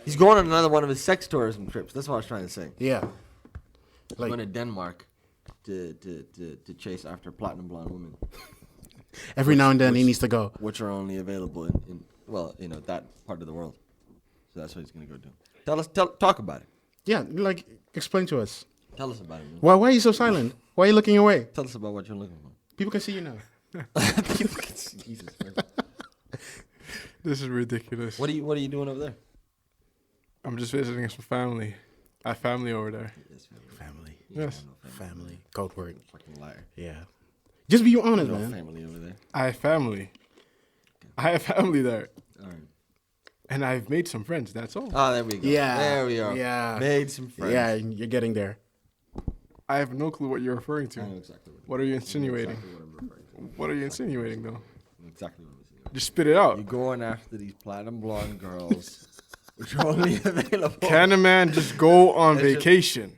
He's going on another one of his sex tourism trips. That's what I was trying to say. Yeah. He's going to Denmark to chase after platinum blonde women. Every now and then he needs to go. Which are only available in that part of the world. So that's what he's going to go do. Talk about it. Yeah, like, explain to us. Tell us about it. Man. Why are you so silent? Why are you looking away? Tell us about what you're looking for. People can see you now. People can see Jesus Christ. This is ridiculous. What are you doing over there? I'm just visiting some family. I have family over there. Family. Yes. Family. Code word. Fucking liar. Yeah. Just be honest, No man. family over there. I have family. I have family there. All right. And I've made some friends, that's all. Oh, there we go. Yeah. There we are. Yeah. Made some friends. Yeah, you're getting there. I have no clue what you're referring to. I know exactly What are you insinuating? Exactly what I'm referring to. What are you insinuating, though? Exactly what I'm insinuating. Just spit it out. You're going after these platinum blonde girls, which are only available. Can a man just go on vacation?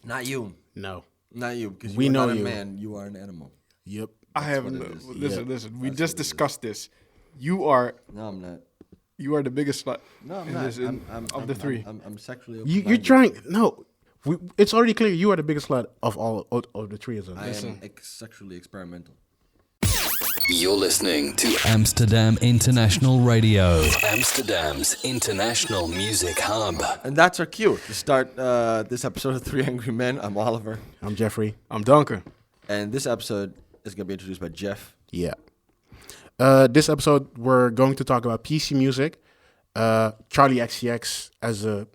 Not you. No. Not you. Because We you're know not a you. man. You are an animal. Yep. I have what no, it is. listen. We That's just what it is. discussed this. You are No, I'm not. the biggest slut No, I'm in not. this, of the three. I'm sexually You're open-minded. trying. No. It's already clear you are the biggest slut of all of the three of them. I am sexually experimental. You're listening to Amsterdam International Radio, Amsterdam's international music hub. And that's our cue to start this episode of Three Angry Men. I'm Oliver. I'm Jeffrey. I'm Danke. And this episode is going to be introduced by Jeff. Yeah. This episode, we're going to talk about PC music, Charlie XCX as a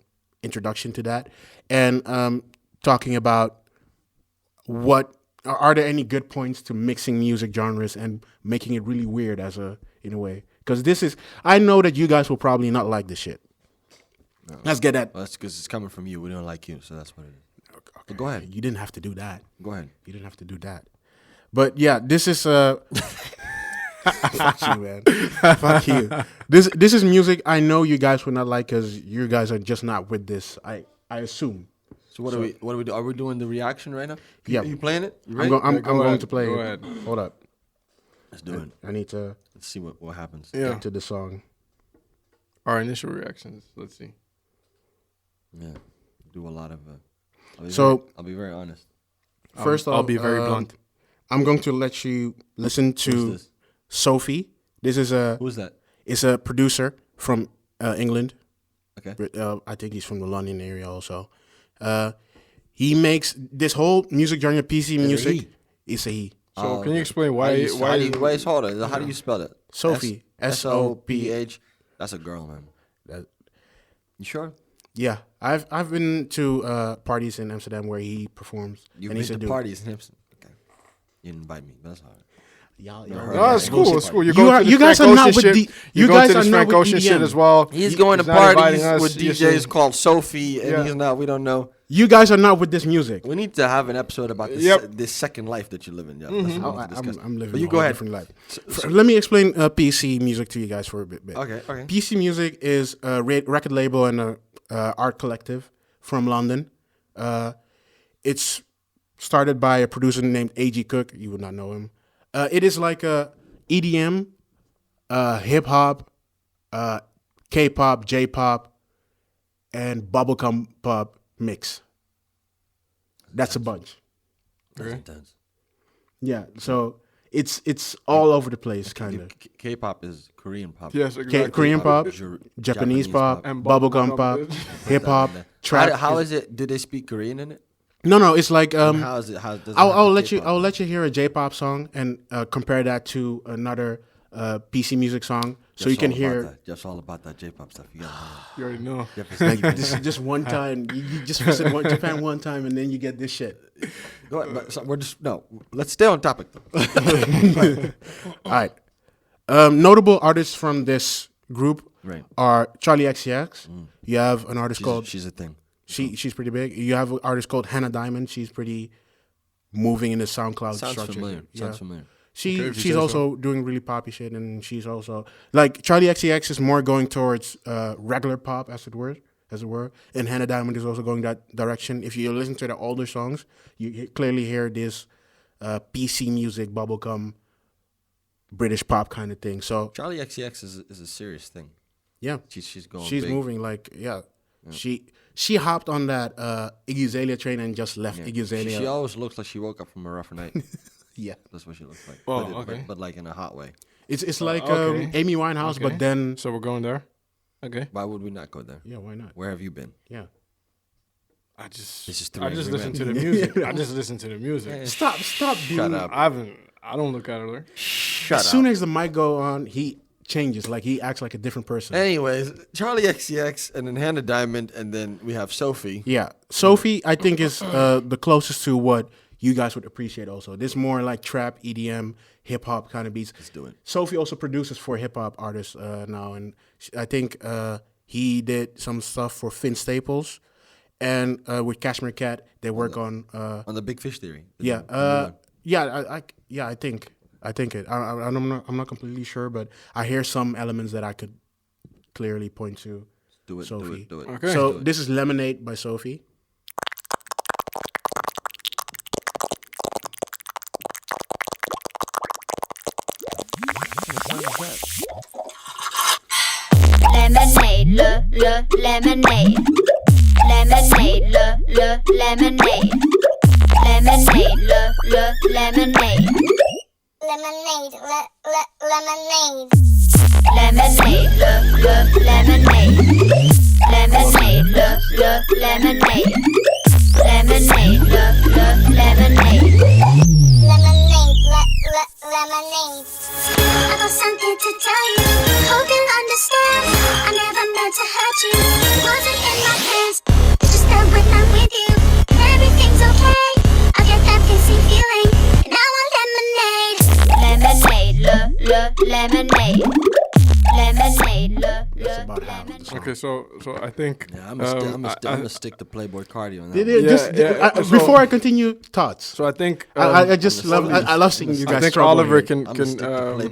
introduction to that, and talking about what are there any good points to mixing music genres and making it really weird in a way. Because I know that you guys will probably not like this shit. No. Let's get that. Well, that's because it's coming from you. We don't like you, so that's what it is. Okay. But go ahead. You didn't have to do that. Go ahead. You didn't have to do that. But yeah, this is fuck you, man. Fuck you. This is music I know you guys will not like because you guys are just not with this. I assume. So what do we do? Are we doing the reaction right now? Yeah. You playing it? You ready? I'm going ahead. to play Go it. ahead. Hold up. Let's do it. I need to Let's see what happens. Yeah. get to the song. Our initial reactions. Let's see. Yeah. Do a lot of. I'll be very honest. First I'll be very blunt. I'm going to let you listen to Who's this? Sophie. This is Who's that? It's a producer from England. Okay. I think he's from the London area also. He makes this whole music genre, PC music. he? It's a he. So can you explain How do you spell it? Sophie. SOPH. That's a girl, man. You sure? Yeah, I've been to parties in Amsterdam where he performs. You've and he been said, to parties in Hipson. Okay. You didn't invite me, but that's all right. Y'all No, it's cool. It's cool. You guys are not with the. You guys are not with Ocean shit EDM. as well. He's going to not inviting parties us. with Yes, DJs yes. called Sophie, and Yeah. he's not. We don't know. You guys are not with this music. We need to have an episode about this, Yep. this second life that you live in. Yeah, that's what we need to discuss. I'm living But you a go whole ahead. different life. Let me explain PC music to you guys for a bit. Okay. PC music is a record label and a art collective from London. It's started by a producer named A.G. Cook. You would not know him. It is like a EDM, hip hop, K-pop, J-pop, and bubblegum pop mix. That's a bunch. That's intense. Yeah, so it's all over the place, kind of. K-pop is Korean pop. Yes, exactly. Korean pop, Japanese pop, bubblegum pop, hip hop, trap. How is it? Do they speak Korean in it? No, it's like How is it? How does it I'll have let K-pop? you hear a J-pop song and compare that to another PC music song, so you can hear. Just all about that J-pop stuff. You gotta know. You already know. Like, this is just one time. You just visit Japan one time, and then you get this shit. Go ahead, but let's stay on topic though. All right. Notable artists from this group Right. are Charlie XCX. You have an artist called. She's a thing. She's pretty big. You have an artist called Hannah Diamond. She's pretty moving in the SoundCloud Sounds structure. familiar. Yeah. Sounds familiar. Okay, if you She's say also doing really poppy shit, and she's also like Charlie XCX is more going towards regular pop, as it were, and Hannah Diamond is also going that direction. If you listen to the older songs, you clearly hear this PC music, bubblegum, British pop kind of thing. So Charlie XCX is a serious thing. Yeah, She's going. she's big. moving like She hopped on that Iggy Azalea train and just left Iggy Azalea. She always looks like she woke up from a rougher night. Yeah, That's what she looks like. Oh, but, okay. but like in a hot way. it's like Okay. Amy Winehouse, Okay. but then So we're going there. Okay. Why would we not go there? yeah, why not? Where have you been? Yeah, This is three I just angry listen men. to the music. I just listen to the music. stop, dude. Shut up. I don't look at her. Shut As soon as the mic go on, he changes. Like he acts like a different person. Anyways, Charlie XCX and then Hannah Diamond and then we have Sophie. Yeah, Sophie, I think is the closest to what you guys would appreciate. Also, this more like trap, EDM, hip hop kind of beats. Let's do it. Sophie also produces for hip hop artists now, and I think he did some stuff for Finn Staples, and with Cashmere Cat, they work on. On the Big Fish Theory. Yeah, I think it. I'm not completely sure, but I hear some elements that I could clearly point to. Do it, Sophie. do it. Okay. So this is Lemonade by Sophie. Lemonade, lemonade. Lemonade, lemonade. Lemonade, lemonade. Lemonade, lemonade. Lemonade, lemonade. Lemonade, lemonade. Lemonade, lemonade. Lemonade. I got something to tell you. Hope you'll understand. I never meant to hurt you. It wasn't in my plans. It's just that when I'm with you, everything's okay. I get that pissy feeling, and I want lemonade. Lemonade, lemonade. Lemonade, That's about half of the song. Okay, so I think Yeah, I'm gonna stick to Playboy Cardi on that. Before I continue, thoughts. So I think I just love I love seeing you I guys think struggle Oliver here. can I'm gonna stick to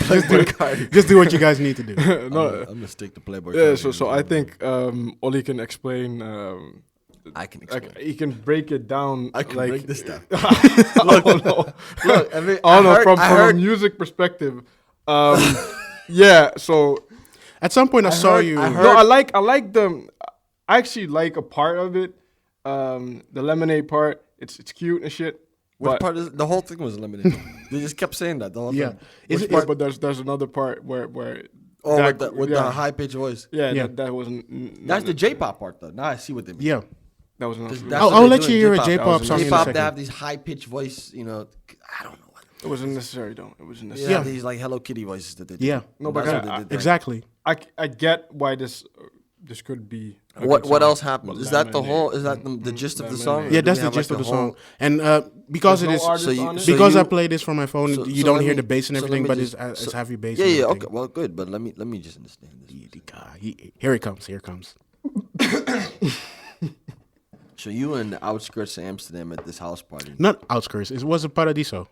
Playboy just do what you guys need to do. I'm gonna stick to Playboy Cardi. yeah. So I think Oli can explain. I can Like explain. he can break it down. I can like, break this down. Look, Look, I mean, oh no, from I a heard, music perspective. Yeah. So At some point, I saw heard- you. I no, heard- I like the. I actually like a part of it. The lemonade part. It's cute and shit. which But, part is the whole thing was eliminated. They just kept saying that the whole Yeah. thing. Is which it- part, but there's another part where Oh, that- with yeah. the high pitched voice. yeah, Yeah. that wasn't. That's the J-pop part though. Now I see what they mean. Yeah, That was not. That's I'll what they let do you in hear a J-pop. J-pop was song in a J-pop, they second. have these high pitched voice. You know, I don't know. It wasn't necessary though. It wasn't They necessary. have these like Hello Kitty voices that they do. Yeah. No, but That's what I- they did there. exactly. I get why this could be. a What good what song, else happened? but Is that the Lemonade- whole? Is that the gist of the song? Lemonade. Yeah, Or do that's we the have, like, gist of the whole- song. And because There's it no is artist so you- on it? so because I you- play this from my phone, so- you so don't let hear me- the bass and so let everything, me but just- it's so- heavy bass. Yeah, and yeah. everything. Okay, well, good. But let me just understand this. Here it comes. Here it comes. So you were in the outskirts of Amsterdam at this house party. Not outskirts. It was a Paradiso.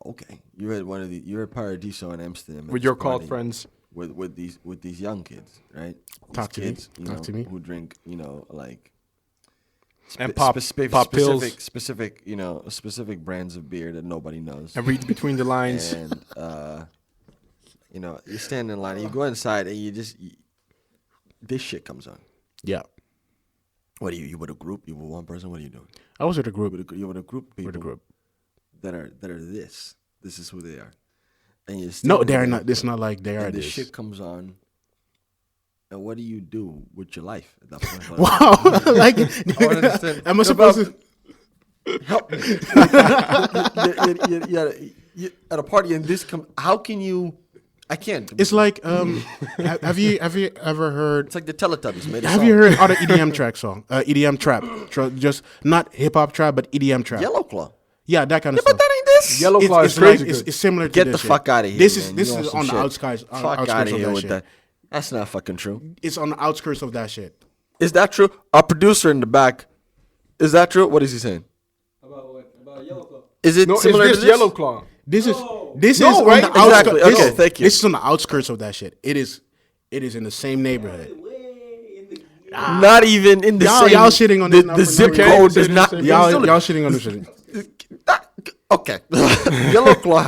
Okay, you're at one of the you're at Paradiso in Amsterdam at With this your called party friends. with these young kids, right? These Talk to me. kids, you Talk know, to me. who drink, you know, like And pop pills. specific, you know, specific brands of beer that nobody knows. And read between the lines. And you know, you stand in line, and you go inside, and this shit comes on. Yeah, What are you? You with a group? You with one person? What are you doing? I was with a group. You with a group of people With a group. that are this. This is who they are. And you No, they are not. It's not like they are and this this. shit comes on. And what do you do with your life at that point? Wow, like I wanna understand. am I supposed to? Help me. You're at a party and this come. How can you? I can't. It's like have you ever heard? It's like the Teletubbies made a Have song. you heard other EDM track song? EDM trap, just not hip hop trap, but EDM trap. Yellow Claw? Yeah, that kind of But stuff. that ain't this. Yellow Claw is it's like crazy good. it's similar to Get this the shit. fuck out of here. This is man. this You is some on the shit. outskirts. Fuck outskirts out of of here that with shit. that. That's not fucking true. It's on the outskirts of that shit. Is that true? Our producer in the back. Is that true? What is he saying? About what? About Yellow Claw? Is it No, it's similar this to this? Yellow Claw. This is No, on right? the outskirts. Exactly. Okay, thank you. This is on the outskirts of that shit. It is in the same neighborhood. Not even in the Y'all- same. y'all shitting on this the number zip now. code Say does the not. same- Y'all Still- shitting on this shit. Okay. Yellow Claw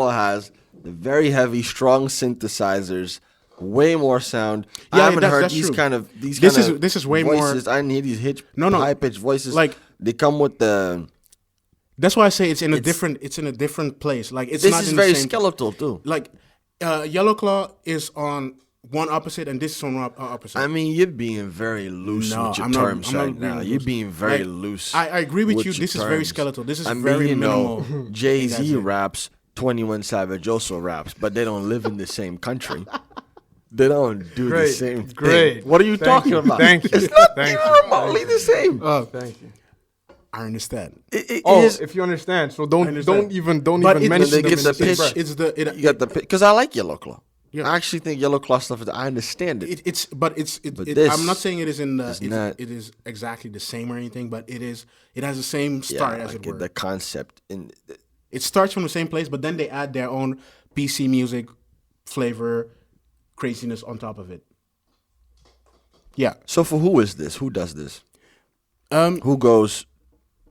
has The very heavy, strong synthesizers, way more sound. I Yeah, haven't heard that's these true. kind of This is way more- voices. I didn't hear these No. high pitched voices. Like- they come with the. That's why I say it's in a It's- different. It's in a different place. Like it's This not is in very the same. skeletal too. Like Yellow Claw is on one opposite, and this is on opposite. I mean, you're being very loose No, with your I'm not- terms I'm not right now. being You're loose. being very Like, loose. I agree with you. your This is very terms. skeletal. This is I mean, very you minimal. know, Jay That's Z it. raps, 21 Savage also raps, but they don't live in the same country. They don't do the Great, same thing. great. What are you Thank talking you, about? thank you, It's not thank even you, remotely the same. Oh, thank you. I understand. It Oh, is- if you understand, so I don't understand. don't even don't But even it- mention they them get in the the same pitch. breath. It's the you got the because I like Yellow Claw. Yeah. I actually think Yellow Claw stuff. I understand it. it's But this I'm not saying it is in the. is not- It is exactly the same or anything, but it is. It has the same start yeah, as I it get were. the concept. In It starts from the same place, but then they add their own PC music flavor, craziness on top of it. Yeah. so for who is this? Who does this? Um. Who goes?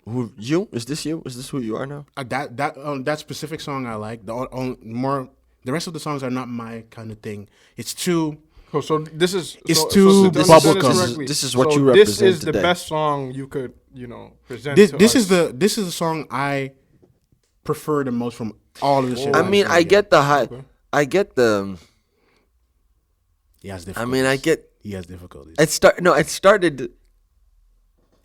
Who you? Is this you? Is this who you are now? That specific song I like. The rest of the songs are not my kind of thing. It's too. Oh, so this is It's so, too to understand bubblegum. correctly, This is what so you This represent is the today. best song you could present. This to this us. is the song I prefer the most from all of the shit. I mean, I get the high. I get the. He has I difficulties. mean, I get. He has difficulties. It started.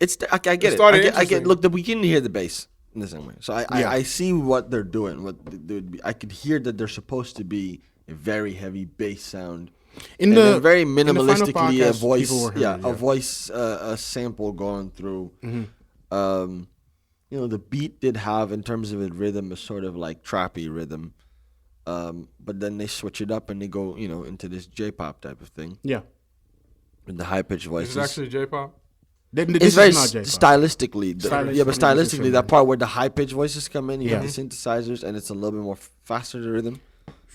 It's. I get it. started I get. interesting. Look, we can hear the bass in the same way. So Yeah. I see what they're doing. What they would be. I could hear that they're supposed to be a very heavy bass sound. In And the then very in the final minimalistically a podcast, voice, people were heard, yeah, a voice, a sample going through. Mm-hmm. The beat did have, in terms of its rhythm, a sort of like trappy rhythm. But then they switch it up and they go, into this J-pop type of thing Yeah. with the high pitched This voices. is actually J-pop. This It's is very not J-pop. stylistically, Stylistically, yeah, but it's stylistically, different. that part where the high pitched voices come in, you Yeah. have the synthesizers, and it's a little bit more faster the rhythm.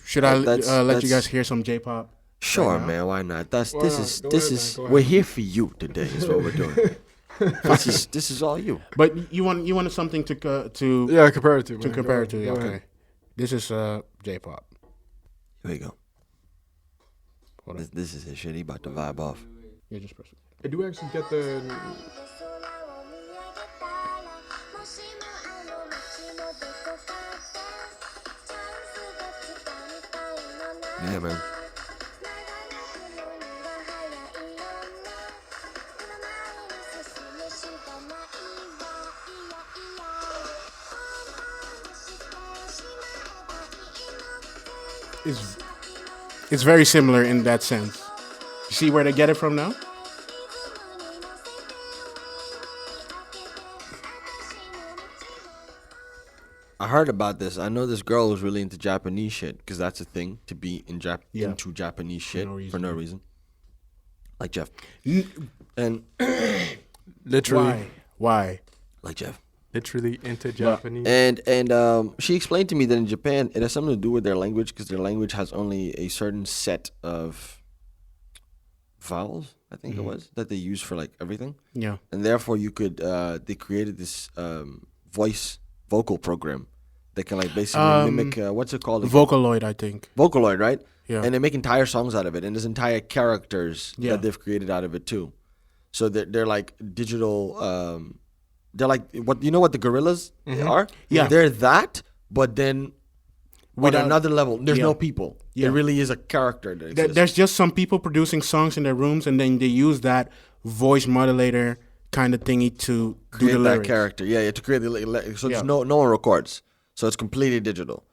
Should I That's- let you that's- guys hear some J-pop? Sure, now? man. Why not? This Why not? is Go this ahead, is man. Go we're ahead. here for you today. Is what we're doing. this is all you. But you wanted something to Yeah, comparative. to man. compare it Go to. ahead. Okay. This is J-pop. Here we go. Hold on. This is his shit. He about to vibe off. Yeah, just press it. I do actually get the. Yeah, man. It's very similar in that sense. You see where they get it from now? I heard about this. I know this girl who's really into Japanese shit because that's a thing to be Yeah. into Japanese shit no for no reason. reason. Like Jeff. And Literally, Why? like Jeff. literally into Japanese. And she explained to me that in Japan it has something to do with their language because their language has only a certain set of vowels, I think it was, that they use for like everything. Yeah. And therefore you could they created this vocal program that can like basically mimic what's it called again? Vocaloid, I think. Vocaloid, right? Yeah. And they make entire songs out of it, and there's entire characters Yeah. that they've created out of it too. So they're like digital. They're like what what the Gorillaz are. Yeah. they're that, but then Without- on another level, there's Yeah. no people. Yeah. It really is a character. That exists. There's just some people producing songs in their rooms, and then they use that voice modulator kind of thingy to do create the that lyrics. character. Yeah, to create so Yeah. it's no one records, so it's completely digital.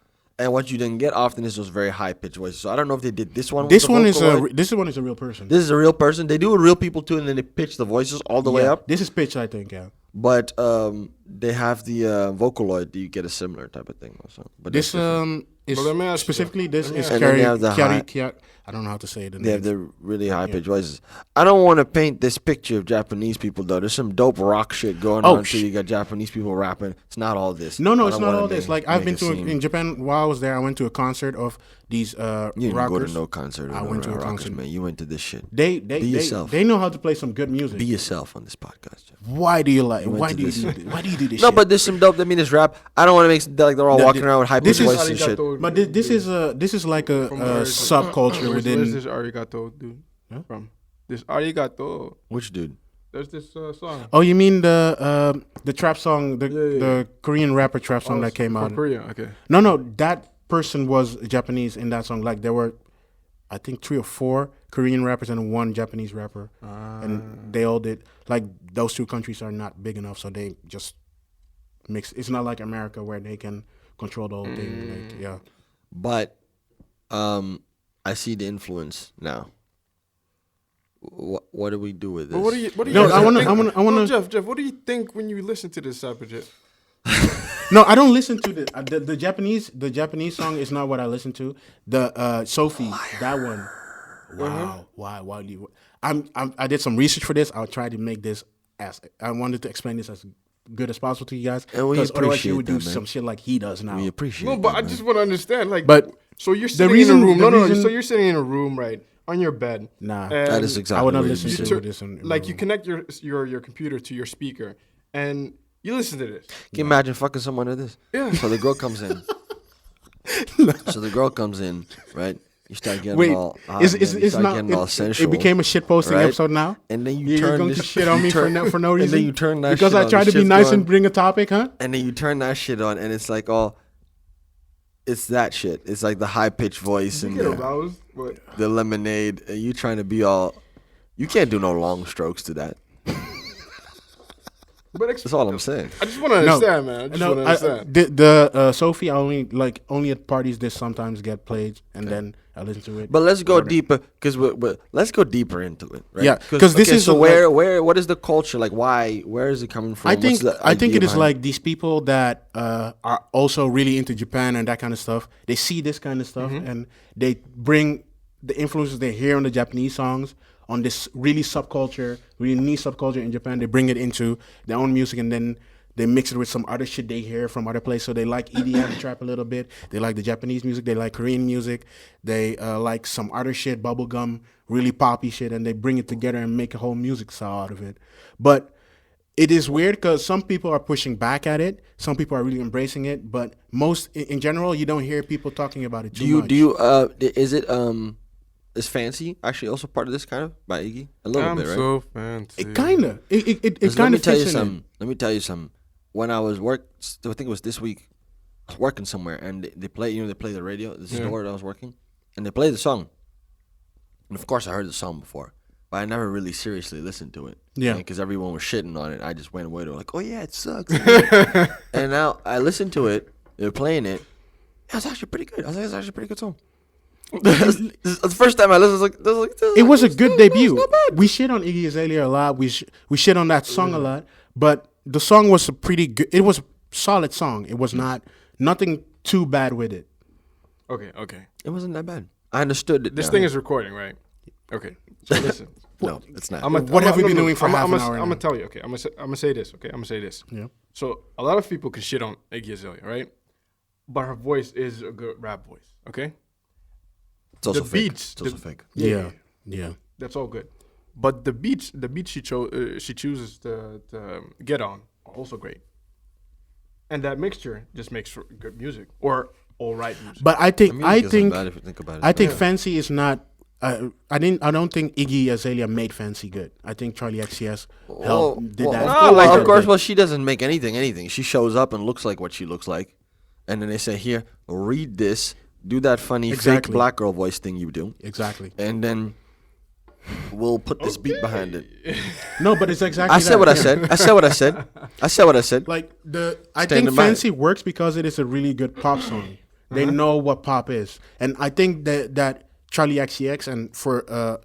And what you didn't get often is those very high pitched voices. So I don't know if they did this one. with This the one is Vocaloid. this one is a real person. This is a real person. They do it with real people too, and then they pitch the voices all the way Yeah. up. This is pitch, I think. Yeah. But they have the Vocaloid. You get a similar type of thing also. But This that's different. is But let me ask you- specifically this let me is ask you- And then they have the high- I don't know how to say it. They have the really high pitched voices. I don't want to paint this picture of Japanese people though. There's some dope rock shit going Oh, on too. You got Japanese people rapping. It's not all this. No, I it's don't not wanna all this. make- Like I've make been it to seem- in Japan while I was there. I went to a concert of these You didn't go rockers. to no concert. I went to a rockers, concert. man. You went to this shit. They Be yourself. they know how to play some good music. Be yourself on this podcast, Jeff. Why do you like? went Why to do you this. do? Why do you do this? No, shit? but there's some dope. I mean, this rap. I don't want to make like they're all No, walking around with high pitched this is- voices and shit. Arigato But this is like a where is it? subculture Where's within. this arigato dude Huh? from? This arigato. Which dude? There's this song. Oh, you mean the trap song, Yeah. the Korean rapper trap song Oh, that came from out? Korea. Okay. No, that person was Japanese in that song. Like there were, I think 3 or 4 Korean rappers and 1 Japanese rapper, and they all did. Like those 2 countries are not big enough, so they just mix. It's not like America where they can control the whole thing. Like, yeah. But I see the influence now. What do we do with this? But what do you? No, guys I wanna- think- I wanna- I wanna- No, Jeff, what do you think when you listen to this type of shit? No, I don't listen to the Japanese. The Japanese song is not what I listen to. The Sophie, that one. Wow, why do you? I did some research for this. I'll try to make this as I wanted to explain this as good as possible to you guys. And we Because otherwise you appreciate would do that, man. some shit like he does now. We appreciate. No, but that, I man. just want to understand. Like, But so you're the sitting reason- in a room. the No, reason- So you're sitting in a room, right, on your bed. Nah, and That is exactly I would not what listen you to do. this. In Like my you room. connect your computer to your speaker, and you listen to this. Can you imagine fucking someone to this? Yeah. So the girl comes in. Right? You start getting Wait, all hot, is man. You it's start not? getting all sensual. It became a shit posting right? episode now. And then you You're turn going this to shit on you me turn- for no reason. And then you turn that because shit I on, tried the to be shit's nice going- and bring a topic, huh? And then you turn that shit on, and it's like, oh, it's that shit. It's like the high pitched voice You and get the, aroused, but the lemonade, and you trying to be all. You can't do no long strokes to that. That's all I'm saying. I just want to understand, man. I just want to understand. The Sophie, I only at parties this sometimes get played, and then I listen to it. But let's go deeper, because let's go deeper into it, right? Yeah, 'cause this is so like- what is the culture like? Where is it coming from? I think What's the I think idea it is behind like these people that are also really into Japan and that kind of stuff. They see this kind of stuff and they bring the influences they hear on the Japanese songs on this really niche subculture in Japan. They bring it into their own music and then they mix it with some other shit they hear from other places. So they like EDM trap a little bit. They like the Japanese music. They like Korean music. They like some other shit, bubblegum, really poppy shit, and they bring it together and make a whole music style out of it. But it is weird because some people are pushing back at it. Some people are really embracing it. But in general, you don't hear people talking about it too much. Is Fancy actually also part of this kind of by Iggy? A little bit, right? so fancy. It kind of. It 'Cause kind of tell you fits in something. Let me tell you something. When I was I think it was this week, I was working somewhere and they play the radio, the store that I was working, and they play the song. And of course I heard the song before, but I never really seriously listened to it. Yeah. Because everyone was shitting on it. I just went away to like, oh yeah, it sucks. And now I listened to it, they were playing it. It was actually pretty good. I was like, it's actually a pretty good song. The first time I listened, I was like, It was a good debut. We shit on Iggy Azalea a lot. We shit on that song a lot, but the song was a pretty good. It was a solid song. It was nothing too bad with it. Okay. It wasn't that bad. I understood it. This now. thing is recording, right? Okay. So listen. No, it's not. What have we been doing for half an hour I'm now? gonna tell you. Okay. I'm gonna say this. Okay. I'm gonna say this. Yeah. So a lot of people can shit on Iggy Azalea, right? But her voice is a good rap voice. Okay. It's also the fake. beats, It's also fake. Yeah. That's all good. But the beats she chooses to get on are also great. And that mixture just makes for good music or all right music. But I think bad if you think about it. I think Fancy is not. I don't think Iggy Azalea made Fancy good. I think Charlie XCX did that. Of course. Well, she doesn't make anything. She shows up and looks like what she looks like, and then they say, "Here, read this. Do that funny fake Exactly. black girl voice thing you do, Exactly. and then we'll put this beat behind it." No, but it's exactly. I said that, what I yeah. said. I said what I said. I said what I said. Like I Standing think by it. Fancy works because it is a really good pop song. They know what pop is, and I think that Charlie XCX and for a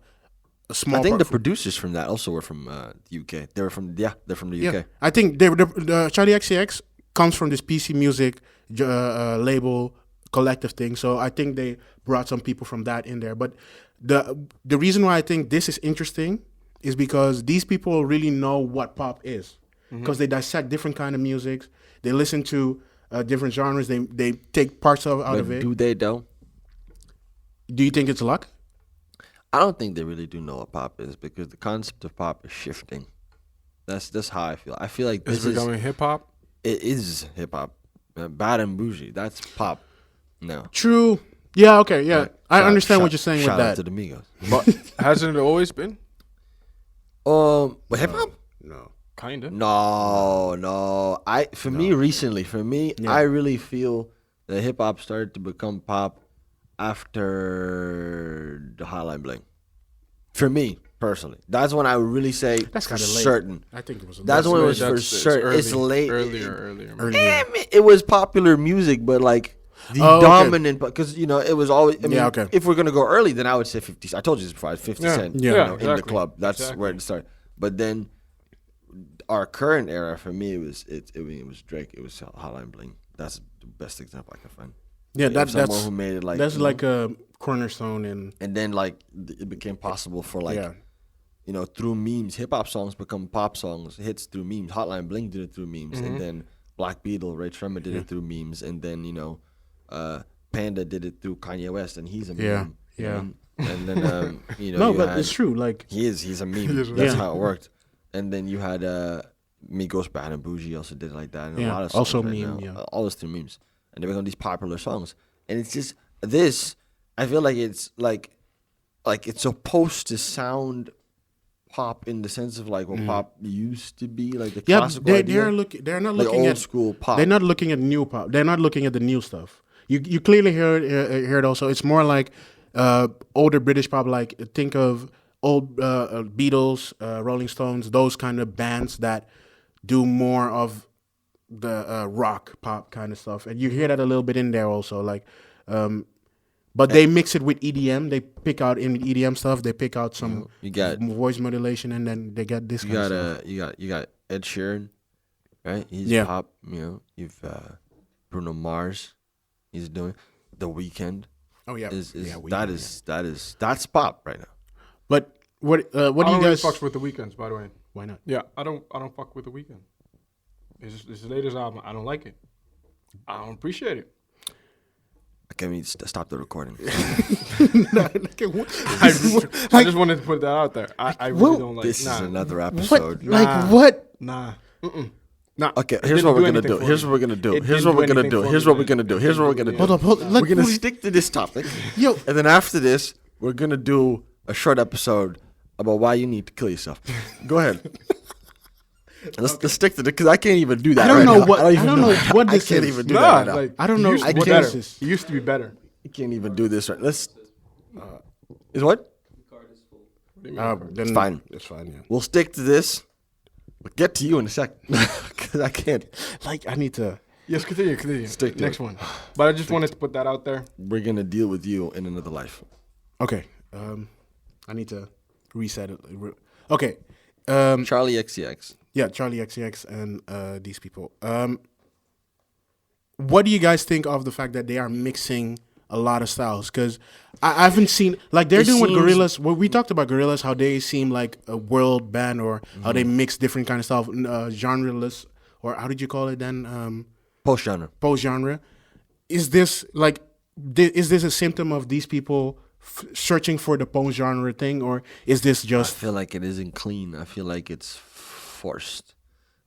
small. I think part the producers from that also were from the UK. They're from the UK. I think the Charlie XCX comes from this PC music label collective thing. So I think they brought some people from that in there. But the reason why I think this is interesting is because these people really know what pop is, because they dissect different kind of music. They listen to different genres. They take parts out But of it. do they though? Do you think it's luck? I don't think they really do know what pop is, because the concept of pop is shifting. That's how I feel. I feel like It's this is becoming hip hop. it is hip hop. Bad and bougie. That's pop. No. True. Yeah. Okay. Yeah. Right. I Shout- understand what shout- you're saying with shout out that. to the Migos. But hasn't it always been? But hip hop? No. Kinda. No. For me, Yeah. I really feel that hip hop started to become pop after the Highline Bling. For me personally, that's when I would really say That's for kind of late. certain. I think it was. That's when it was for It's certain. It's late. Earlier. I mean, it was popular music, but like the Oh, okay. dominant, because it was always. I mean, Yeah, okay. if we're gonna go early, then I would say 50. I told you this before. 50 Yeah. Cent, Yeah. in the Exactly. club. That's Exactly. where it started. But then our current era for me, it was Drake. It was Hotline Bling. That's the best example I can find. Yeah. You have someone That's who made it like that's like a cornerstone in. and then like it became possible for like. Yeah. Through memes, hip hop songs become pop songs, hits through memes. Hotline Bling did it through memes, and then Black Beetle, Ray Tremor did it through memes, and then Panda did it through Kanye West, and he's a meme. Yeah, you know yeah. what I mean? And then No, you but had- it's true. Like he's a meme. He is a That's meme. how it worked. And then you had Migos, Bad and Bougie also did it like that, and Yeah, a lot of also songs right meme, now, yeah. all this through memes, and they become these popular songs. And it's just this. I feel like it's like it's supposed to sound pop in the sense of like what pop used to be, like the yeah, classical they're idea, They're not like looking old at school pop. They're not looking at new pop. They're not looking at the new stuff. You clearly hear it also. It's more like older British pop. Like think of old Beatles, Rolling Stones, those kind of bands that do more of the rock pop kind of stuff. And you hear that a little bit in there also. Like, but they mix it with EDM. They pick out in EDM stuff. They pick out some You got voice modulation, and then they get this you kind got of stuff. you got Ed Sheeran, right? He's Yeah. pop. You've Bruno Mars. He's doing The Weeknd. Oh yeah, Is yeah, that's pop right now. But what I do you don't really guys? fucks with the Weekends, by the way. Why not? Yeah, I don't fuck with the Weekend. His latest album, I don't like it. I don't appreciate it. Okay, stop the recording. I just wanted to put that out there. I really don't like. This is nah, another episode. Like what? Nah. Nah. Okay, It here's didn't what do we're gonna anything do. for Here's me. what we're gonna do. It Here's didn't what we're do gonna anything do. for Here's me, what we're man. gonna do. Here's what we're gonna do. Hold up, We're gonna stick to this topic. Yo, And then after this, we're gonna do a short episode about why you need to kill yourself. Go ahead. Let's stick to it because I can't even do that. I don't right know now. what I even don't know what this I can't is. even do Nah, that right now. like I don't know. He used I to be can't- better. He used to be better. I can't even do this right. Let's. Is what? then It's fine. It's fine. Yeah. We'll stick to this. We'll get to you in a sec because I can't. Like I need to. Yes, continue. Stick to Next it. one. But I just wanted to put that out there. We're gonna deal with you in another life. Okay. I need to reset it. Okay. Charlie XCX. Yeah, Charlie XCX and these people. What do you guys think of the fact that they are mixing a lot of styles? Because I haven't seen like they're It doing with seems- Gorillaz. Well, we talked about Gorillaz, how they seem like a world band, or how they mix different kind of stuff, genreless, or how did you call it then? Post genre. Post genre. Is this like? Is this a symptom of these people searching for the post genre thing, or is this I just? feel like it isn't clean. I feel like it's forced.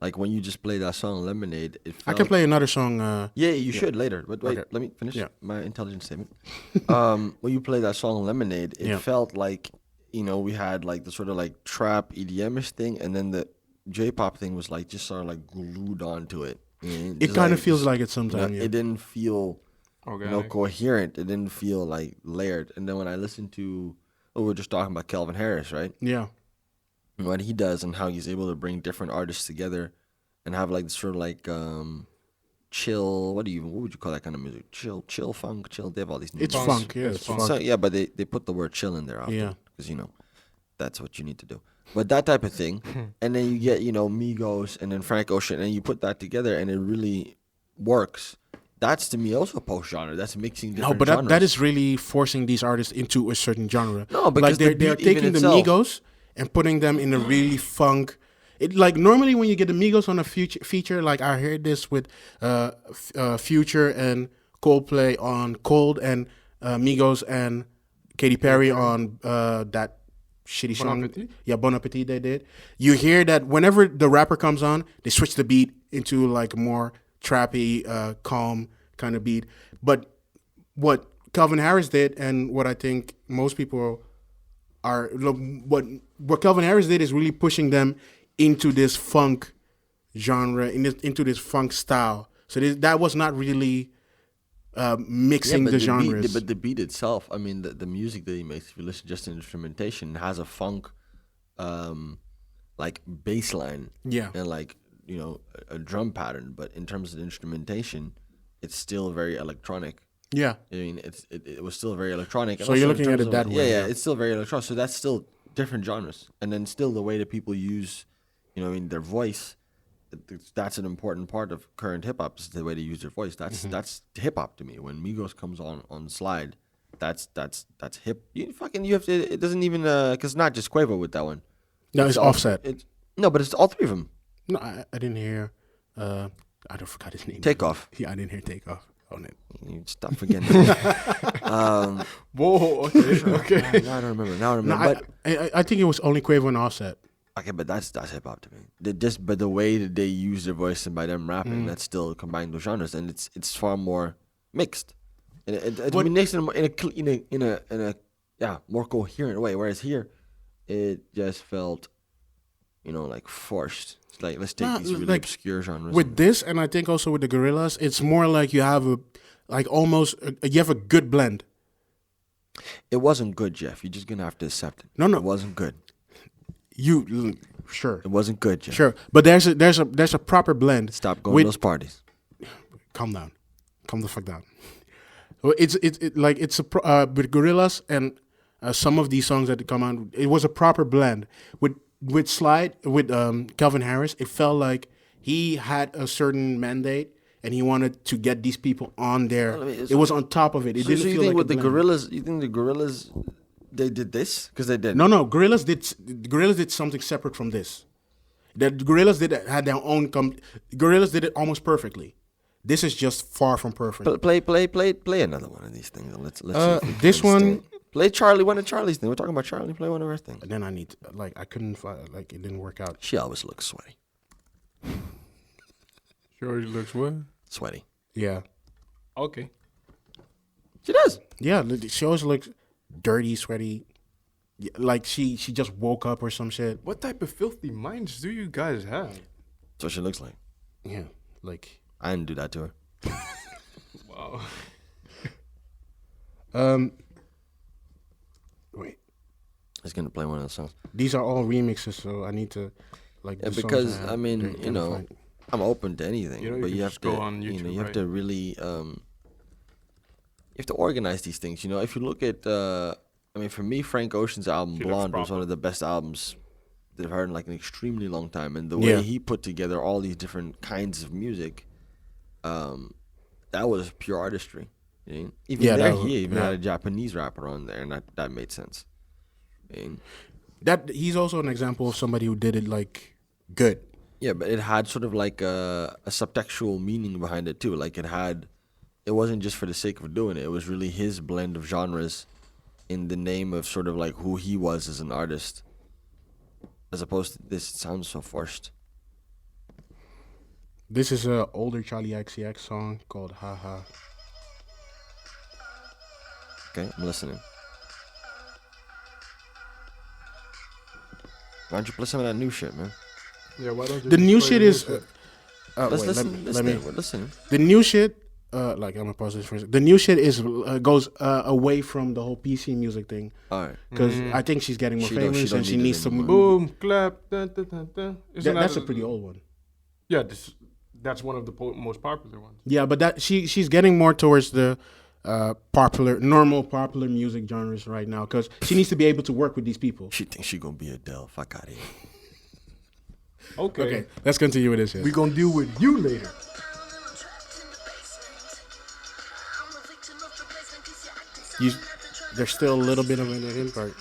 Like when you just play that song Lemonade, it I felt can play another song. Yeah, you should later. But wait, Okay. let me finish Yeah. my intelligent statement. When you play that song Lemonade, it Yeah. felt like, we had like the sort of like trap EDM-ish thing, and then the J-pop thing was like just sort of like glued onto it. It kind of feels like it sometimes. Yeah. It didn't feel Okay. coherent. It didn't feel like layered. And then when I listened to, we're just talking about Calvin Harris, right? Yeah. And what he does and how he's able to bring different artists together and have like this sort of like chill. What would you call that kind of music? Chill funk, chill. They have all these names. It's funk. Yeah, it's funk. So, yeah, but they put the word chill in there often. Yeah. Because that's what you need to do. But that type of thing, and then you get Migos and then Frank Ocean, and you put that together, and it really works. That's to me also post genre. That's mixing No, different but genres. that is really forcing these artists into a certain genre. No, because like they're the beat taking even the itself- Migos and putting them in a really funk. It like normally when you get the Migos on a feature, like I heard this with Future and Coldplay on Cold, and Migos and Katy Perry on that shitty Bon song. Appetit? Yeah, Bon Appetit they did. You hear that whenever the rapper comes on, they switch the beat into like a more trappy, calm kind of beat. But what Calvin Harris did, and what I think most people are what Calvin Harris did is really pushing them into this funk genre, into this funk style. So that was not really mixing the genres. But the beat itself, I mean, the music that he makes, if you listen just to instrumentation, has a funk, like bass line, and like a drum pattern. But in terms of the instrumentation, it's still very electronic. Yeah, I mean, it was still very electronic. So you're looking at it that way. Yeah, it's still very electronic. So that's still different genres, and then still the way that people use, their voice. That's an important part of current hip hop. Is the way they use their voice. That's hip hop to me. When Migos comes on slide, that's hip. You have to. It doesn't even because it's not just Quavo with that one. No, it's Offset. But it's all three of them. No, I didn't hear. I don't forgot his name. Takeoff. Yeah, I didn't hear Takeoff on it. You stop forgetting. Whoa. Okay. Now I don't remember. Now I remember. No, I think it was only Quavo and Offset. Okay, but that's hip hop to me. But the way that they use their voice and by them rapping, that's still combining those genres, and it's far more mixed. And it mixed in a more coherent way. Whereas here, it just felt, like forced. It's like let's take these really obscure genres. With this, and I think also with the Gorillaz, it's more like you have you have a good blend. It wasn't good, Jeff. You're just gonna have to accept it. No, it wasn't good. Sure. It wasn't good, Jeff. Sure, but there's a proper blend. Stop going to those parties. Calm down. Calm the fuck down. Well, it's with Gorillaz and some of these songs that come out. It was a proper blend with Slide with Calvin Harris. It felt like he had a certain mandate and he wanted to get these people on there. It was on top of it. It didn't feel like the Gorillaz. You think the Gorillaz? They did this because they did. No. Gorillaz did something separate from this. The Gorillaz had their own. Gorillaz did it almost perfectly. This is just far from perfect. Play another one of these things. And let's see this one. Play Charlie. One of Charlie's things. We're talking about Charlie. Play one of her things. And then I couldn't find, it didn't work out. She always looks sweaty. She always looks what? Sweaty. Yeah. Okay. She does. Yeah, she always looks dirty, sweaty, like she just woke up or some shit. What type of filthy minds do you guys have? That's what she looks like. Yeah, like I didn't do that to her. Wow. Wait. I was gonna play one of those songs. These are all remixes, so I need to because I mean, I'm open to anything, but you have to go on YouTube, you have to really you have to organize these things. If you look at, for me, Frank Ocean's album Blonde was one of the best albums that I've heard in like an extremely long time. And the way he put together all these different kinds of music, that was pure artistry. Even he had a Japanese rapper on there, and that made sense. That he's also an example of somebody who did it like good. Yeah, but it had sort of like a subtextual meaning behind it too. Like it wasn't just for the sake of doing it. It was really his blend of genres in the name of sort of like who he was as an artist. As opposed to this, it sounds so forced. This is an older Charlie XCX song called Ha Ha. Okay, I'm listening. Why don't you play some of that new shit, man? Yeah, why don't you? The new shit is... Let's listen. We're listening. The new shit... I'm gonna pause this for a second. The new shit goes away from the whole PC music thing. All right. Because I think she's getting more famous and she needs some. Boom, clap. Dun, dun, dun, dun. That's a pretty old one. Yeah, that's one of the most popular ones. Yeah, but she's getting more towards the normal popular music genres right now because she needs to be able to work with these people. She thinks she gonna be Adele. Fuck out of here. Okay, let's continue with this. We're gonna deal with you later. There's still a little bit of an in part.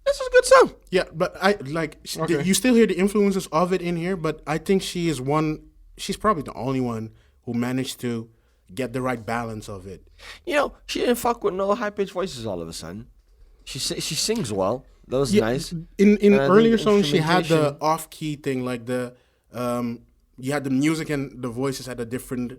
This is a good song. Yeah, but you still hear the influences of it in here, but I think she's probably the only one who managed to get the right balance of it. She didn't fuck with no high-pitched voices all of a sudden. She sings well. That was Yeah, nice. In And I earlier think songs, she had the instrumentation- off key thing, like you had the music and the voices had a different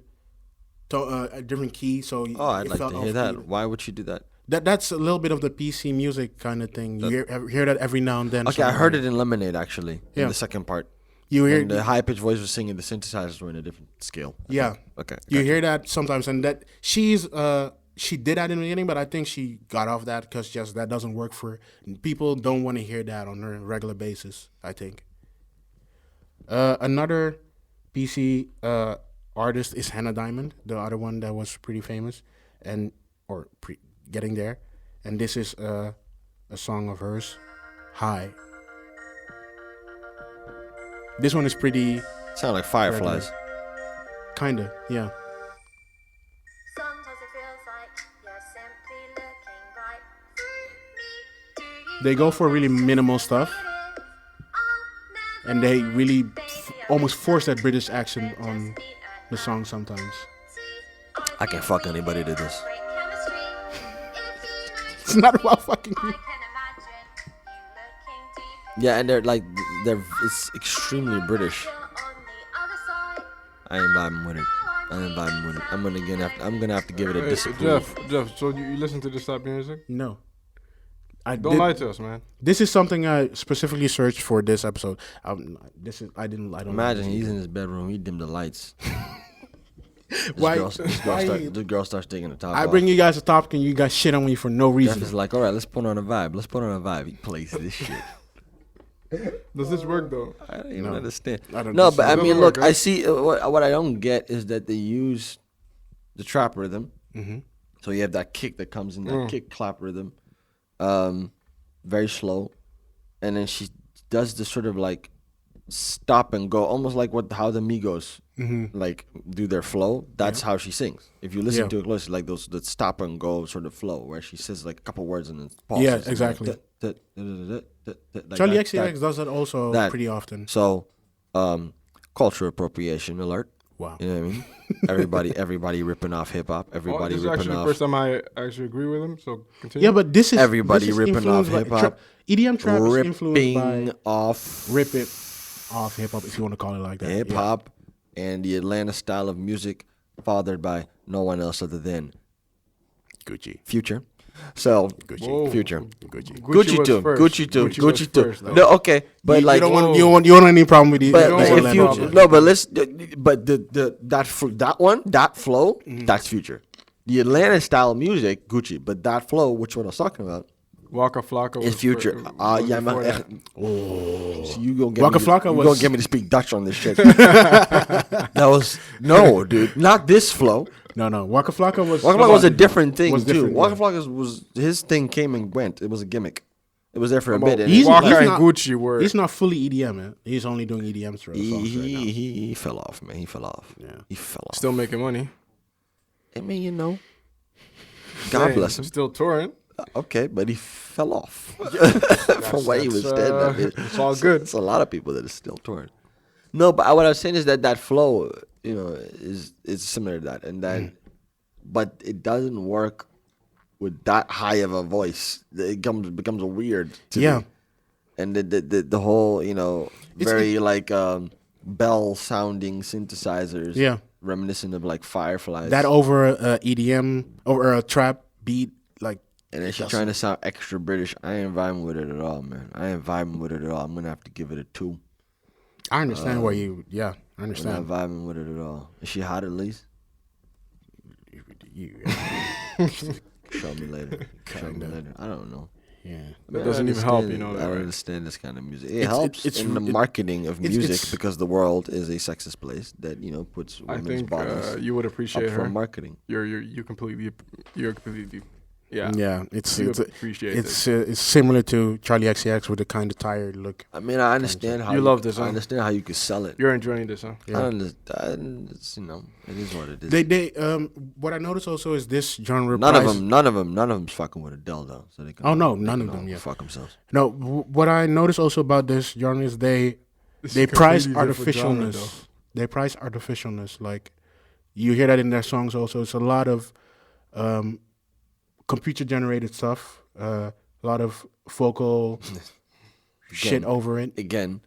key. So Oh, I'd it like felt to hear off-key. that. Why would she do that? That's a little bit of the PC music kind of thing. You hear that every now and then. Okay, I somewhere. heard it in Lemonade actually. Yeah. In the second part. You hear And the high pitched voice was singing. The synthesizers were in a different scale. Yeah. Okay. You gotcha. hear that sometimes, and that she did that in the beginning, but I think she got off that because just that doesn't work for people. Don't want to hear that on a regular basis. I think. Another PC artist is Hannah Diamond, the other one that was pretty famous, getting there, and this is a song of hers, "High." This one is pretty Sound like fireflies. kinda, yeah. Sometimes it feels like you're simply looking right through me. They go for really minimal stuff, and they really almost force that British accent on the song sometimes. I can fuck anybody to this. It's not about fucking me. Yeah, and it's extremely British. I ain't vibing with it. I'm gonna have to give it a Hey, disapprove. Jeff. So you listen to this type of music? No. I Don't lie to us, man. This is something I specifically searched for this episode. I don't Imagine he's in his bedroom. He dimmed the lights. Why- The girl starts taking the top I off. bring you guys a topic and you guys shit on me for no Jeff reason. is like, all right, let's put on a vibe. He plays this shit. Does this work though? I don't even No. understand. I don't No, understand. but I Doesn't mean, work, look, right? I see what I don't get is that they use the trap rhythm. Mm-hmm. So you have that kick that comes in, that Mm. kick clap rhythm, very slow, and then she does the sort of like stop and go, almost like how the Migos like do their flow. That's how she sings. If you listen Yeah. to it closely, like the stop and go sort of flow, where she says like a couple words and then pauses. Yeah, and exactly. like Charlie that- XCX does that also that. pretty often. So, cultural appropriation alert. Wow. You know what I mean? everybody ripping off hip hop. Everybody this is ripping actually the off. first time I actually agree with him. So continue. Yeah, but this is Everybody this is ripping off influenced by- hip-hop. EDM trap is influenced ripping by off rip it off hip hop, if you want to call it like that. hip hop and the Atlanta style of music, fathered by no one else other than Yeah. Gucci. Future. So Whoa. Future. Gucci. Gucci was too. first. Gucci too. Gucci was Gucci too. first, though. No, okay, but you like don't want you don't want any problem with these. But don't like, want if that you problem. no, but let's but that flow, that's Future. The Atlanta style music, Gucci, but that flow, which one I was talking about, Waka Flocka is was Future. was Yeah, before man. that. So you gonna get Waka me, Flocka you was- gonna get me to speak Dutch on this shit? That was no, dude, not this flow. No. Waka Flocka was Waka Flocka was a different thing was too. different, Waka yeah. Flocka was his thing came and went. It was a gimmick. It was there for a About bit. And He's- Waka and not- Gucci were. He's not fully EDM, man. He's only doing EDM songs right now. he fell off, man. He fell off. Yeah. He fell off. Still making money. I mean, you know, God Saying, bless him. Still touring. Okay, but he fell off from where he was standing. It's all good. It's a lot of people that are still touring. No, but what I was saying is that flow, you know, is similar to that, and then, but it doesn't work with that high of a voice. It becomes a weird. To Yeah. me. And the whole, you know, very like bell sounding synthesizers. Yeah. Reminiscent of like Fireflies. That over EDM over a trap beat, like And then she's trying to sound extra British. I ain't vibing with it at all, man. I ain't vibing with it at all. I'm gonna have to give it a 2. I understand where you. Yeah, I I'm not understand. vibing with it at all. Is she hot at least? Show me later. Show me later. I don't know. Yeah. That doesn't even help, you know. I that, don't right? understand this kind of music. It helps it's in the it- marketing of it's- music it's- because the world is a sexist place that, you know, puts I women's think bodies you would up appreciate for her. marketing. You're completely. Yeah. Yeah, it's You it's appreciate it's similar to Charlie XCX with the kind of tired look. I mean, I understand how You love this, I huh? understand how you could sell it. You're enjoying this, huh? Yeah. I understand. It's, you know, it is what it is. They what I noticed also is this genre. None of price- them, none of them's fucking with a dildo. So they can. Oh, no, they none can of them, all yeah. Fuck themselves. No, what I noticed also about this genre is they This they is a price completely different genre, artificialness. They price artificialness. Like you hear that in their songs also. It's a lot of computer generated stuff. a lot of vocal shit over it. Again,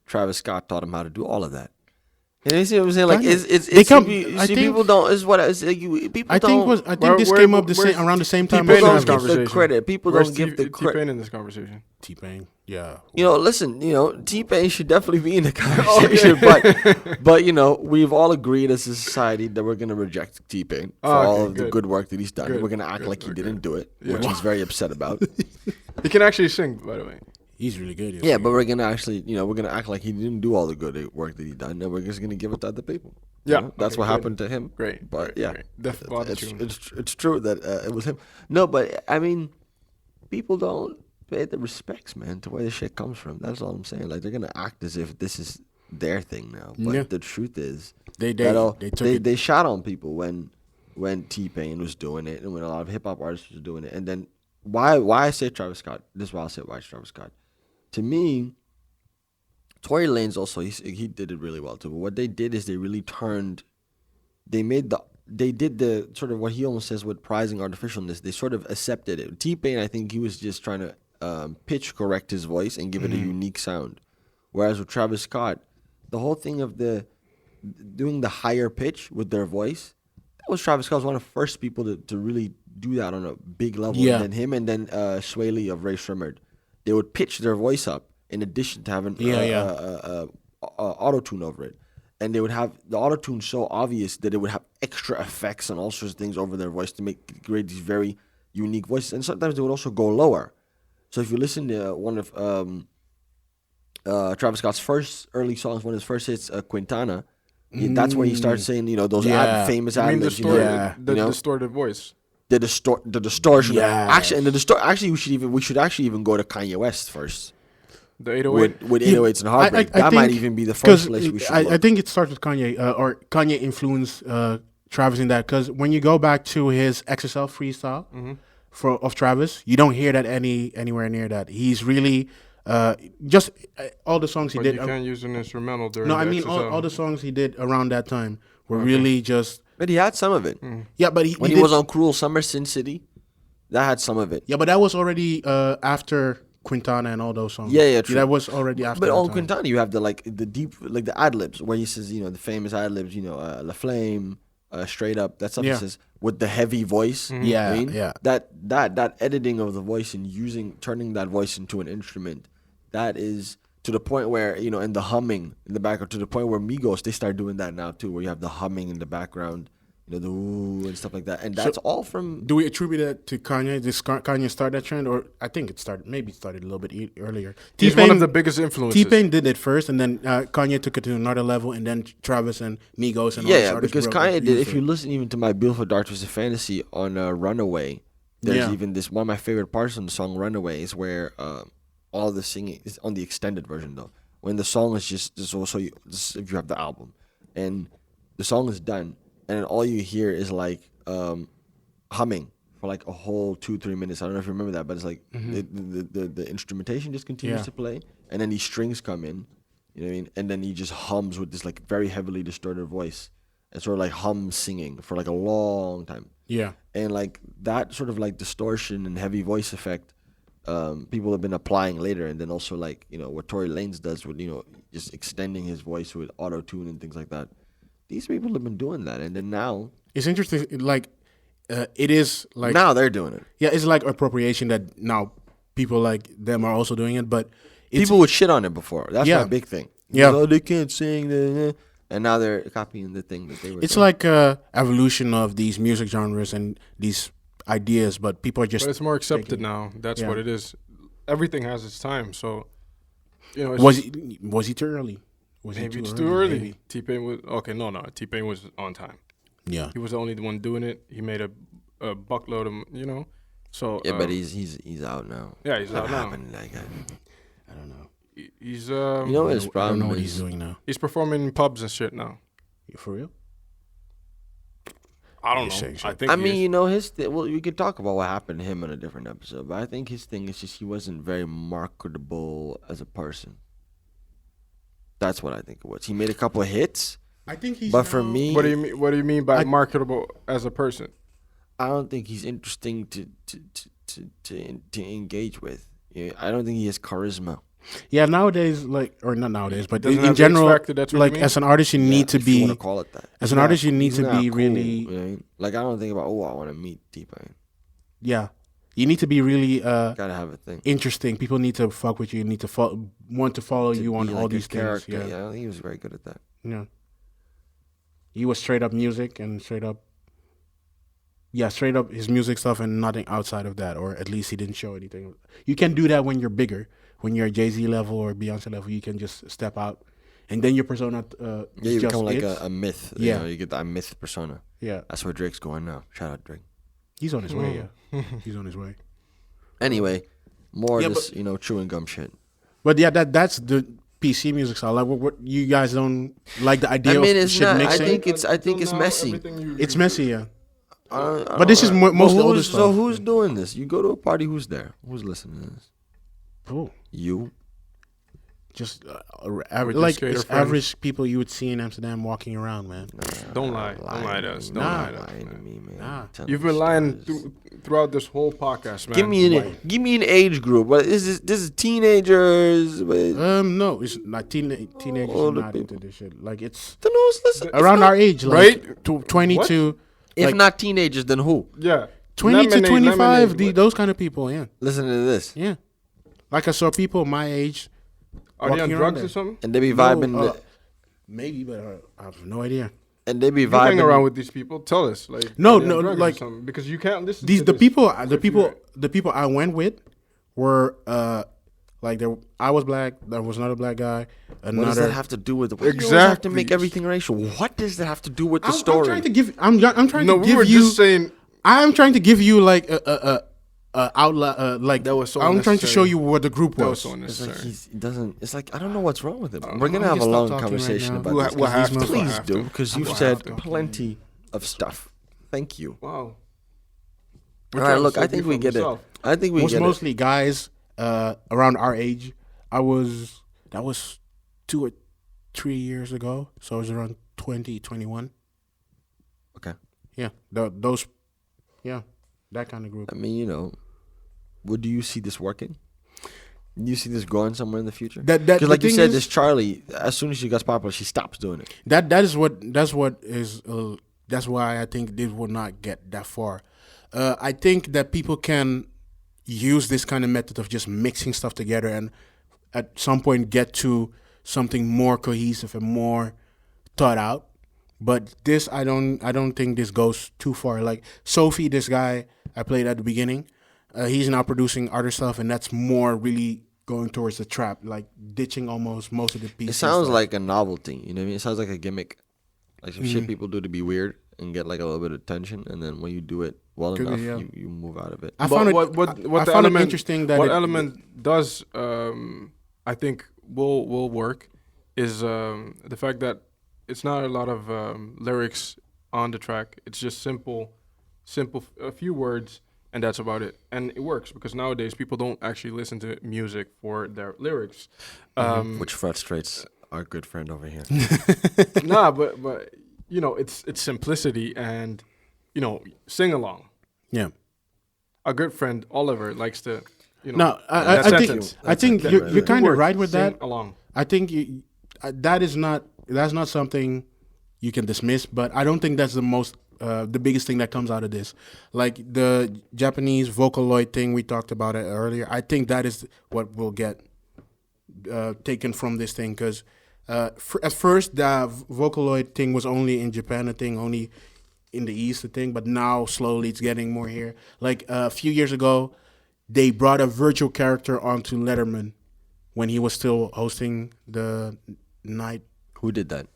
Travis Scott taught him how to do all of that. And you see what I'm saying? Like, Kinda. it's They come- see, I think- people don't. Is what it's like. People I think don't. this came up around the same time. T-Pain People in this don't give the conversation? credit. People Where's don't give the credit. T-Pain in this conversation? T-Pain, yeah. Listen, T-Pain should definitely be in the conversation, but we've all agreed as a society that we're gonna reject T-Pain for all of the good work that he's done. Good, We're gonna act good, like he good, didn't do it, Yeah. which he's very upset about. He can actually sing, by the way. He's really good. Yeah, but we're gonna actually, we're gonna act like he didn't do all the good work that he done, and we're just gonna give it to other people. Yeah, That's okay, what good. happened to him. Great, but great, yeah, great. Def Auto-Tune. it's true that it was him. No, but I mean, people don't pay the respects, man, to where the shit comes from. That's all I'm saying. Like, they're gonna act as if this is their thing now, but Yeah. the truth is, They that took it. they shot on people when T-Pain was doing it and when a lot of hip hop artists was doing it. And then why I say Travis Scott? This is why I say why it's Travis Scott. To me, Tory Lanez also he did it really well too. But what they did is they really turned. They did the sort of what he almost says with prizing artificialness. They sort of accepted it. T-Pain, I think he was just trying to pitch correct his voice and give it a unique sound. Whereas with Travis Scott, the whole thing of doing the higher pitch with their voice, that was Travis Scott was one of the first people to really do that on a big level. Yeah. And then him and then Sway Lee of Ray Shremmerd, they would pitch their voice up in addition to having auto-tune over it. And they would have the auto-tune so obvious that it would have extra effects and all sorts of things over their voice to create these very unique voices. And sometimes they would also go lower. So if you listen to one of Travis Scott's first early songs, one of his first hits, Quintana, that's where he starts saying, those famous I mean, ad-libs. the distorted voice. The distortion. Yes. Actually, we should actually even go to Kanye West first. The 808. With 808s and Heartbreak. I That might think- even be the first place we Because should I look. think it starts with Kanye, or Kanye influenced Travis in that. Because when you go back to his XSL freestyle of Travis, you don't hear that anywhere near that. He's really just all the songs he But did. you can't use an instrumental during No, the I mean XSL. all the songs he did around that time were really just But he had some of it. yeah. But When he was on Cruel Summer, Sin City, that had some of it. yeah, but that was already after Quintana and all those songs. Yeah, true. That was already after. But that on time. Quintana, you have the deep, like the ad libs where he says, the famous ad libs, La Flame, Straight Up, that stuff Yeah. he says with the heavy voice. Yeah, I mean, yeah. That editing of the voice and turning that voice into an instrument, that is to the point where, and the humming in the background, to the point where Migos, they start doing that now too, where you have the humming in the background, the ooh and stuff like that. And that's all from. Do we attribute that to Kanye? Did Kanye start that trend, or I think it started a little bit earlier. He's one of the biggest influences. T-Pain did it first, and then Kanye took it to another level, and then Travis and Migos and all these Yeah, artists because broke Kanye did. If it. you listen even to My Beautiful Dark Twisted Fantasy on Runaway, there's even this one of my favorite parts on the song Runaway is where all the singing is on the extended version though. When the song is just also if you have the album, and the song is done, and then all you hear is like humming for like a whole 2-3 minutes. I don't know if you remember that, but it's like the instrumentation just continues Yeah. to play, and then these strings come in, you know what I mean? And then he just hums with this like very heavily distorted voice, and sort of like hum singing for like a long time. Yeah, And like that sort of like distortion and heavy voice effect, people have been applying later, and then also like what Tory Lanez does with just extending his voice with auto tune and things like that. These people have been doing that, and then now it's interesting. Like it is like now they're doing it. yeah, it's like appropriation that now people like them are also doing it, but it's, People would shit on it before. That's Yeah. my big thing. Yeah. Oh, they can't sing, and now they're copying the thing that they were. it's doing. like evolution of these music genres and these ideas, but people are just But it's more accepted taking- now. That's Yeah. what it is. Everything has its time. So, it's was he too early? Was he maybe it's too early. Maybe. T-Pain was okay. No. T-Pain was on time. Yeah. He was the only one doing it. He made a buckload of So yeah, but he's out now. yeah, he's What out now. happened? Like, I don't know. He's you know what his I don't problem know what is? he's doing now. he's performing in pubs and shit now. For real? I don't You're know. saying I shit. think I he mean, is. his well, we could talk about what happened to him in a different episode, but I think his thing is just he wasn't very marketable as a person. That's what I think it was. He made a couple of hits, I think he's. but for me, What do you mean by I- marketable as a person? I don't think he's interesting to engage with. Yeah, I don't think he has charisma. Yeah, nowadays, like, or not nowadays, but Doesn't in have the general, X factor, that's what you like mean? as an artist, you need to if you want be to call it that. as He's an not artist, you need he's to not be cool, really, you know what I mean? Like I don't think about I want to meet T-Pain. yeah, you need to be really Gotta have a thing. interesting. People need to fuck with you. Need to want to follow To you on be all like a these things. character. Yeah, Yeah, I think he was very good at that. yeah. He was straight up music and straight up. Yeah, straight up his music stuff and nothing outside of that, or at least he didn't show anything. You can do that when you're bigger, when you're Jay-Z level or Beyonce level. You can just step out, and then your persona. Yeah, you just become like is. a myth. Yeah. You know, you get that myth persona. Yeah, That's where Drake's going now. Shout out Drake. he's on his way. Yeah, he's on his way. Anyway, more Yeah, of this, chewing gum shit. But yeah, that's the PC music style. Like, what you guys don't like the idea I mean, of it's shit not. mixing? I think it's messy. It's messy, yeah. I But this is don't- mostly older who's- stuff. So who's doing this? You go to a party. Who's there? Who's listening to this? Oh, You. just With your like skater it's friends. average people you would see in Amsterdam walking around, man. Don't lie. Don't lie to us. Don't Nah. lie to us, Lying to man. me, man. Nah. Tell You've me been lying stories. throughout this whole podcast, man. Give me an age group. What is this? This is teenagers. No, it's not teenagers are Older not people. into this shit. Like it's Then who's listening? around our age, like Right? 20 What? to If like, not teenagers, then who? Yeah. 20 to Lemonade, 25, lemonade. those kind of people, yeah. Listen to this. Yeah. Like I saw people my age. Are they on walking around drugs there. or something? And they be No, vibing. maybe, but I have no idea. And they be You hang vibing around with these people. Tell us, like, No, are they on no, drugs or like, something? Because you can't listen. These to the this people if you're- I went with were like there I was black, there was another black guy, What does that another have to do with it? You always have to make Exactly. everything racial. What does that have to do with the I'm story? trying to give I'm trying No, to we give were you just saying. I'm trying to give you like a outlet like That was so I'm trying to show unnecessary. you what the group That was. was so It's like unnecessary. he doesn't. It's like I don't know what's wrong with him. We're I'm gonna gonna have a stop long talking conversation right now. about We'll this. we'll 'cause have these- to. We'll Please have do, to. because you've We'll said have to. plenty of stuff. Thank you. Wow. All We're right, trying to look, I save think you we from get it. yourself. I think we was get it. mostly guys around our age. That was 2 or 3 years ago, so I was around 20, 21. Okay. Yeah, that kind of group. I mean, do you see this working? Do you see this going somewhere in the future? That Because, the like you thing said, is- this Charlie, as soon as she gets popular, she stops doing it. That's why I think this will not get that far. I think that people can use this kind of method of just mixing stuff together and at some point get to something more cohesive and more thought out. But this, I don't think this goes too far. Like Sophie, this guy I played at the beginning, he's now producing other stuff, and that's more really going towards the trap, like ditching almost most of the pieces. It sounds like a novelty. You know what I mean? It sounds like a gimmick. Like some shit people do to be weird and get like a little bit of attention, and then when you do it well Could be, enough, yeah. you move out of it. I But found it. what I the found element, it interesting that what it, element does I think will work is the fact that it's not a lot of lyrics on the track. It's just simple, a few words, and that's about it. And it works because nowadays people don't actually listen to music for their lyrics. Which frustrates our good friend over here. Nah, but it's simplicity and sing along. Yeah. A good friend Oliver likes to No, that I think sentence. you're kind of right with sing that. along. I think that's not something you can dismiss, but I don't think that's the biggest thing that comes out of this. Like the Japanese Vocaloid thing we talked about it earlier. I think that is what will get taken from this thing because at first the Vocaloid thing was only in Japan, a thing only in the East, a thing, but now slowly it's getting more here. Like a few years ago, they brought a virtual character onto Letterman when he was still hosting the night. Who did that?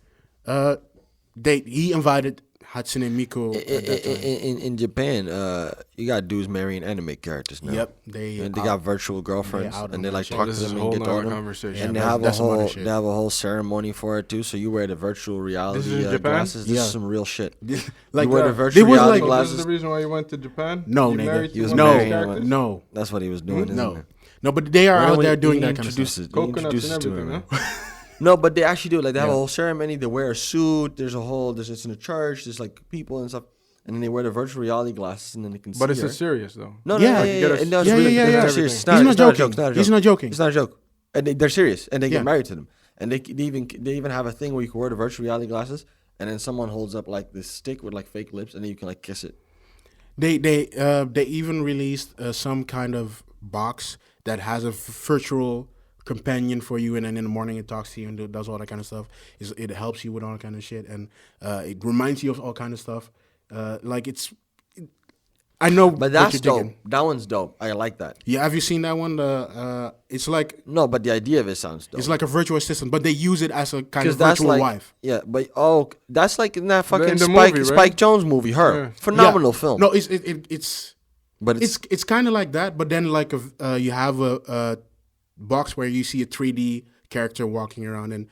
He invited Hatsune Miku at that time. In Japan, you got dudes marrying anime characters now. Yep, they got virtual girlfriends, out and on they that like shit. talk This to is them a and whole get to know nother them. conversation. And Yeah, they have a that's some other whole shit. they have a whole ceremony for it too. So you wear the virtual reality This is in Japan? glasses. This Yeah. is some real shit. like you wear the there virtual was reality like So this glasses. is the reason why you went to Japan? no You married nigga, He was one of those marrying characters? one. no, That's what he was doing. Isn't no, it? no. But they are Why out don't there we- doing he that kind of stuff. introduces- he Coconuts introduces and to everything, him. huh? No, but they actually do it. Like they have a Yeah. whole ceremony. They wear a suit. It's in a church. There's like people and stuff. and then they wear the virtual reality glasses, and then they can. But see is her. it serious though? No, Yeah. no, Like, yeah, you yeah, gotta- and no, it's Yeah, really, yeah, it's yeah. not serious. It's He's not it's a joke, joking. it's not a He's joke. not joking. It's not a joke. And they're serious, and they Yeah. get married to them, and they even have a thing where you can wear the virtual reality glasses, and then someone holds up like this stick with like fake lips, and then you can like kiss it. They even released some kind of box that has a virtual companion for you, and then in the morning it talks to you and does all that kind of stuff. It helps you with all kind of shit, and it reminds you of all kind of stuff. Like I know, But what that's you're dope. thinking. That one's dope. I like that. Yeah, have you seen that one? It's like No, but the idea of it sounds dope. it's like a virtual assistant, but they use it as a kind of that's virtual like, wife. yeah, but that's like in that fucking in the Spike movie, right? Spike Jones movie. Her Yeah. phenomenal Yeah. film. No, it's but it's kind of like that, but then like you have a box where you see a 3D character walking around and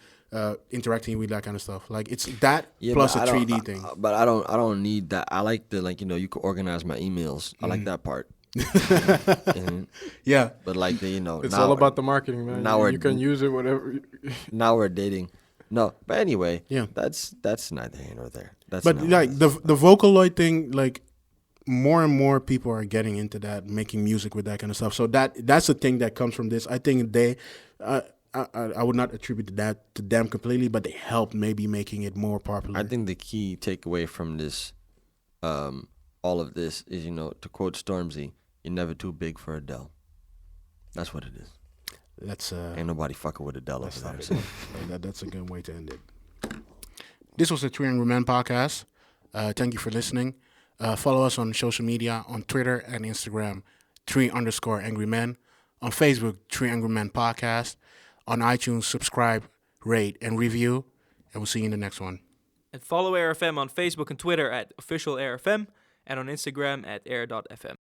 interacting with that kind of stuff. Like it's that yeah, plus but a I don't- 3D thing. But I don't need that. I like the like you can organize my emails. I like that part. Mhm. Yeah, But like It's now all we're- about the marketing, man. now we're- You can use it whatever. now we're dating. No, but anyway, Yeah. that's neither here nor there. That's but not like what it is. the Vocaloid thing, like more and more people are getting into that, making music with that kind of stuff. So that's the thing that comes from this. I think I would not attribute that to them completely, but they helped maybe making it more popular. I think the key takeaway from this, all of this is to quote Stormzy, "You're never too big for Adele." That's what it is. that's Ain't nobody fucking with Adele over there. So. that's a good way to end it. This was the 3 Angry Men podcast. Thank you for listening. Follow us on social media on Twitter and Instagram, 3_Angry Men. On Facebook, 3 Angry Men Podcast. On iTunes, subscribe, rate, and review. And we'll see you in the next one. And follow AirFM on Facebook and Twitter at official AirFM and on Instagram at air.fm.